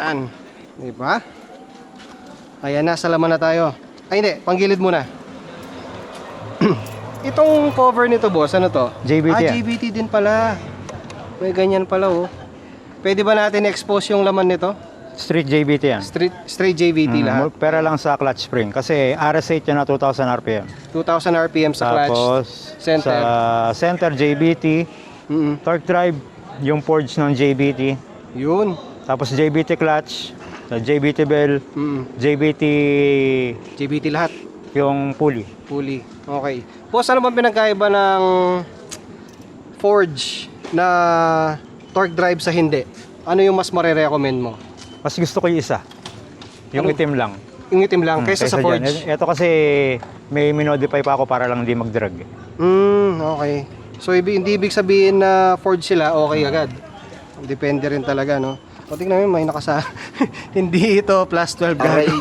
Yan. Diba? Ayan na, sa laman na tayo. Ay hindi, panggilid muna. Itong cover nito boss, ano to? JBT yan. JBT din pala. May ganyan pala oh. Pwede ba natin expose yung laman nito? Street JBT yan. Straight JBT lahat. Pera lang sa clutch spring. Kasi RS8 yan na 2,000 RPM. 2,000 RPM sa clutch. Tapos, Center. sa center JBT. Torque drive, yung forge ng JBT. Yun. Tapos JBT clutch, JBT bell, JBT JBT lahat. yung pulley. Pulley. Okay. Boss, ano bang pinagkaiba ng forge na torque drive sa hindi? Ano yung mas marirecommend mo? Mas gusto ko yung isa. Yung Ano? itim lang. Yung itim lang kaysa sa forge? dyan. Ito kasi may minodify pa ako para lang hindi mag-drag. Okay. So, hindi ibig sabihin na forge sila, okay agad. Depende rin talaga, no? O, tingnan mo, may nakasa. Hindi ito, plus 12 gano'n.